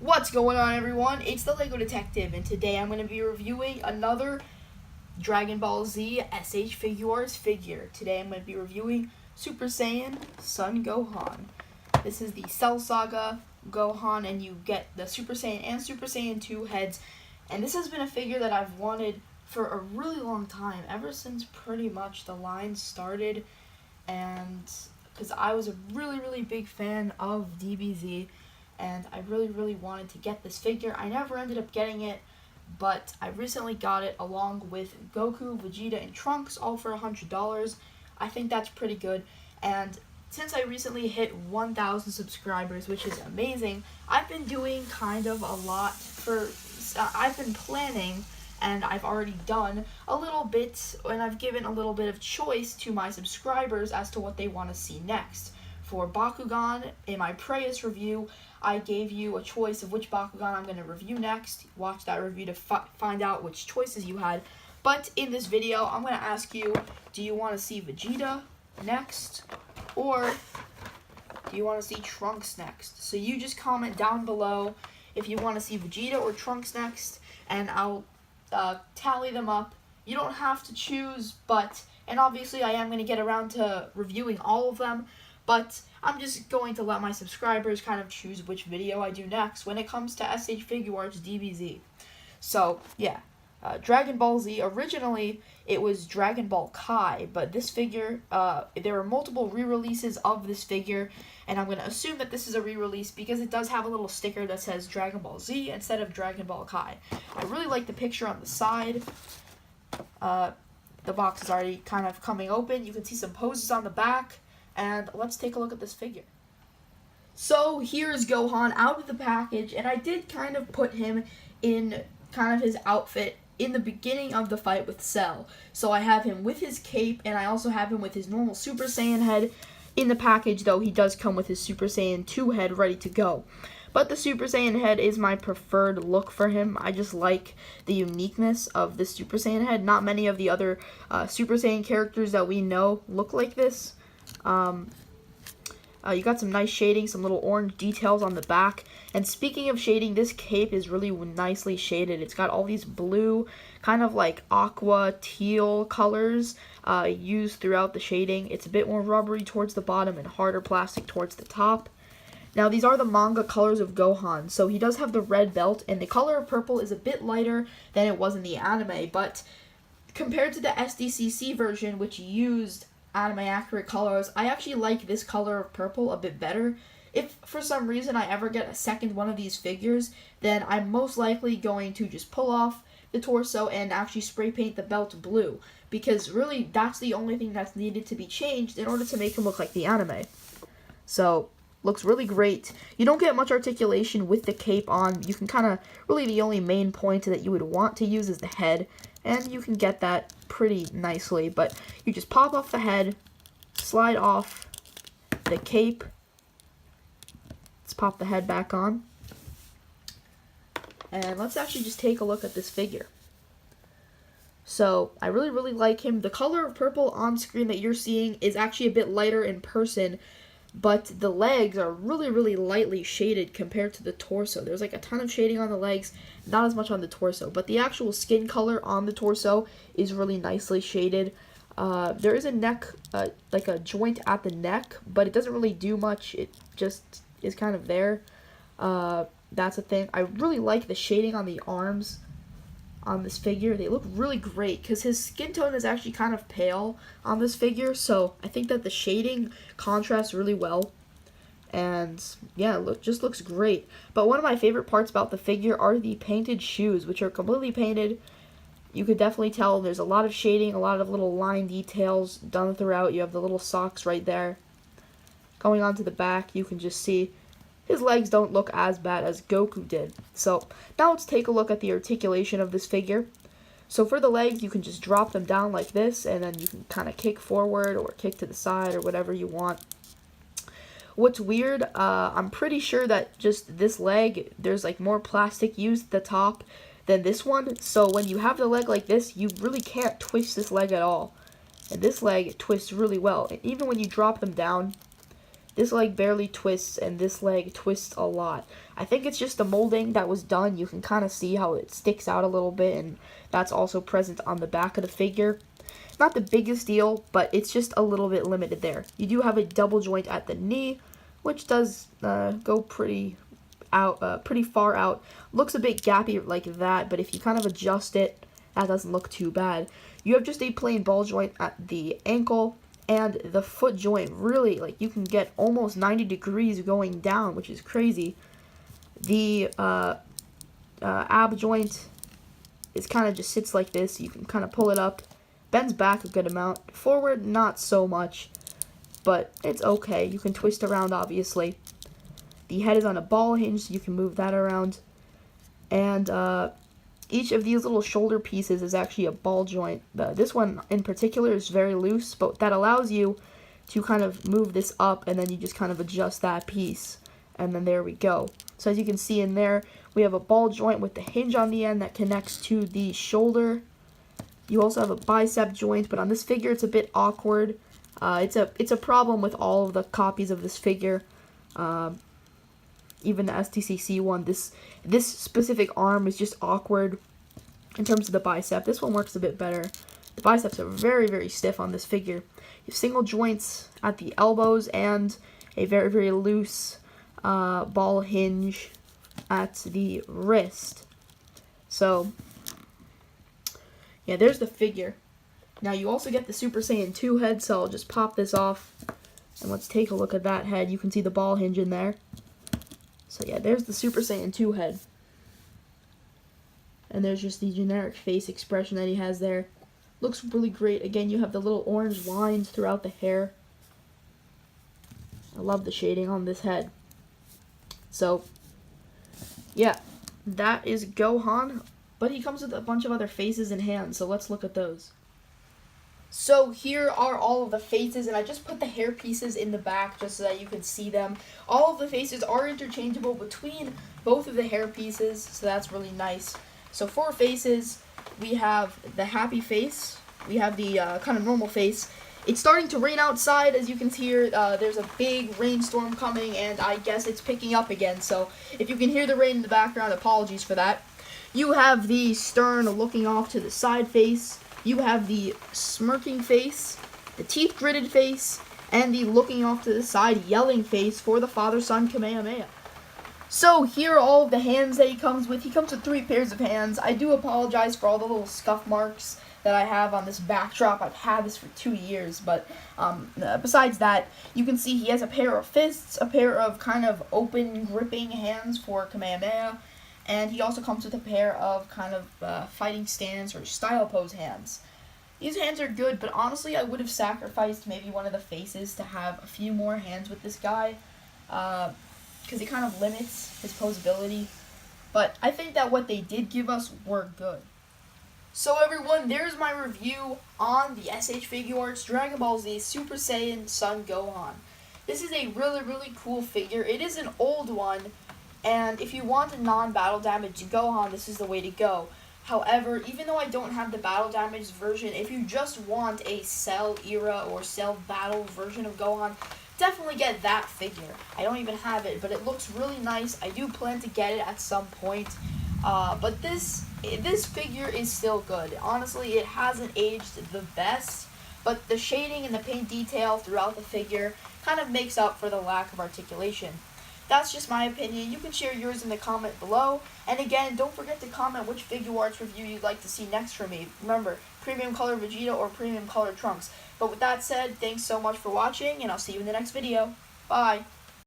What's going on, everyone? It's the Lego Detective, and today I'm going to be reviewing another Dragon Ball Z SH Figuarts figure. Today I'm going to be reviewing Super Saiyan Son Gohan. This is the Cell Saga Gohan, and you get the Super Saiyan and Super Saiyan 2 heads. And this has been a figure that I've wanted for a really long time, ever since pretty much the line started, and because I was a really big fan of DBZ. And I really wanted to get this figure. I never ended up getting it, but I recently got it along with Goku, Vegeta, and Trunks, all for $100. I think that's pretty good. And since I recently hit 1,000 subscribers, which is amazing, I've been doing kind of a lot I've been planning, and I've already done a little bit, and I've given a little bit of choice to my subscribers as to what they want to see next. For Bakugan, in my Preyas review, I gave you a choice of which Bakugan I'm going to review next. Watch that review to find out which choices you had. But in this video, I'm going to ask you, do you want to see Vegeta next? Or do you want to see Trunks next? So you just comment down below if you want to see Vegeta or Trunks next, and I'll tally them up. You don't have to choose, and obviously I am going to get around to reviewing all of them. But I'm just going to let my subscribers kind of choose which video I do next when it comes to SH Figuarts DBZ. So, yeah. Dragon Ball Z, originally it was Dragon Ball Kai, but this figure, there are multiple re-releases of this figure, and I'm going to assume that this is a re-release because it does have a little sticker that says Dragon Ball Z instead of Dragon Ball Kai. I really like the picture on the side. The box is already kind of coming open. You can see some poses on the back. And let's take a look at this figure. So here's Gohan out of the package, and I did kind of put him in kind of his outfit in the beginning of the fight with Cell. So I have him with his cape, and I also have him with his normal Super Saiyan head. In the package, though, he does come with his Super Saiyan 2 head ready to go. But the Super Saiyan head is my preferred look for him. I just like the uniqueness of the Super Saiyan head. Not many of the other Super Saiyan characters that we know look like this. You got some nice shading, some little orange details on the back. And speaking of shading, this cape is really nicely shaded. It's got all these blue, kind of like aqua teal colors used throughout the shading. It's a bit more rubbery towards the bottom and harder plastic towards the top. Now, these are the manga colors of Gohan, so he does have the red belt, and the color of purple is a bit lighter than it was in the anime, but compared to the SDCC version, which used anime accurate colors, I actually like this color of purple a bit better. If for some reason I ever get a second one of these figures, then I'm most likely going to just pull off the torso and actually spray paint the belt blue, because really that's the only thing that's needed to be changed in order to make him look like the anime. So, looks really great. You don't get much articulation with the cape on. You can kind of, really the only main point that you would want to use is the head, and you can get that pretty nicely, but you just pop off the head, slide off the cape. Let's pop the head back on, and let's actually just take a look at this figure. So I really like him. The color of purple on screen that you're seeing is actually a bit lighter in person, but the legs are really lightly shaded compared to the torso. There's like a ton of shading on the legs, not as much on the torso, but the actual skin color on the torso is really nicely shaded. There is a neck, like a joint at the neck, but it doesn't really do much. It just is kind of there. That's a thing. I really like the shading on the arms on this figure. They look really great because his skin tone is actually kind of pale on this figure, so I think that the shading contrasts really well, and yeah, just looks great. But one of my favorite parts about the figure are the painted shoes, which are completely painted. You could definitely tell there's a lot of shading, a lot of little line details done throughout. You have the little socks right there. Going on to the back, you can just see his legs don't look as bad as Goku did. So now let's take a look at the articulation of this figure. So for the legs, you can just drop them down like this, and then you can kind of kick forward or kick to the side or whatever you want. What's weird, I'm pretty sure that just this leg, there's like more plastic used at the top than this one. So when you have the leg like this, you really can't twist this leg at all. And this leg twists really well. And even when you drop them down, This leg barely twists, and this leg twists a lot. I think it's just the molding that was done. You can kind of see how it sticks out a little bit, and that's also present on the back of the figure. Not the biggest deal, but it's just a little bit limited there. You do have a double joint at the knee, which does go pretty far out. Looks a bit gappy like that, but if you kind of adjust it, that doesn't look too bad. You have just a plain ball joint at the ankle, and the foot joint, really, like, you can get almost 90 degrees going down, which is crazy. The ab joint is kind of just sits like this. You can kind of pull it up, bends back a good amount. Forward, not so much, but it's okay. You can twist around, obviously. The head is on a ball hinge, so you can move that around. And each of these little shoulder pieces is actually a ball joint. This one in particular is very loose, but that allows you to kind of move this up, and then you just kind of adjust that piece. And then there we go. So as you can see in there, we have a ball joint with the hinge on the end that connects to the shoulder. You also have a bicep joint, but on this figure it's a bit awkward. It's a problem with all of the copies of this figure. Even the STCC one, this specific arm is just awkward in terms of the bicep. This one works a bit better. The biceps are very, very stiff on this figure. You have single joints at the elbows and a very, very loose ball hinge at the wrist. So, yeah, there's the figure. Now, you also get the Super Saiyan 2 head, so I'll just pop this off. And let's take a look at that head. You can see the ball hinge in there. So yeah, there's the Super Saiyan 2 head. And there's just the generic face expression that he has there. Looks really great. Again, you have the little orange lines throughout the hair. I love the shading on this head. So, yeah, that is Gohan. But he comes with a bunch of other faces and hands, so let's look at those. So here are all of the faces, and I just put the hair pieces in the back just so that you can see them. All of the faces are interchangeable between both of the hair pieces, so that's really nice. So for faces, we have the happy face, we have the kind of normal face. It's starting to rain outside, as you can hear. There's a big rainstorm coming, and I guess it's picking up again. So if you can hear the rain in the background, apologies for that. You have the stern looking off to the side face. You have the smirking face, the teeth gritted face, and the looking off to the side yelling face for the father-son Kamehameha. So here are all of the hands that he comes with. He comes with 3 pairs of hands. I do apologize for all the little scuff marks that I have on this backdrop. I've had this for 2 years, but besides that, you can see he has a pair of fists, a pair of kind of open gripping hands for Kamehameha, and he also comes with a pair of kind of fighting stance or style pose hands. These hands are good, but honestly, I would have sacrificed maybe one of the faces to have a few more hands with this guy, because it kind of limits his posability. But I think that what they did give us were good. So everyone, there's my review on the SH Figuarts Dragon Ball Z Super Saiyan Son Gohan. This is a really, really cool figure. It is an old one, and if you want a non-battle damage Gohan, this is the way to go. However, even though I don't have the battle damage version, if you just want a Cell era or Cell battle version of Gohan, definitely get that figure. I don't even have it, but it looks really nice. I do plan to get it at some point. But this figure is still good. Honestly, it hasn't aged the best, but the shading and the paint detail throughout the figure kind of makes up for the lack of articulation. That's just my opinion. You can share yours in the comment below. And again, don't forget to comment which Figuarts review you'd like to see next from me. Remember, Premium Color Vegeta or Premium Color Trunks. But with that said, thanks so much for watching, and I'll see you in the next video. Bye!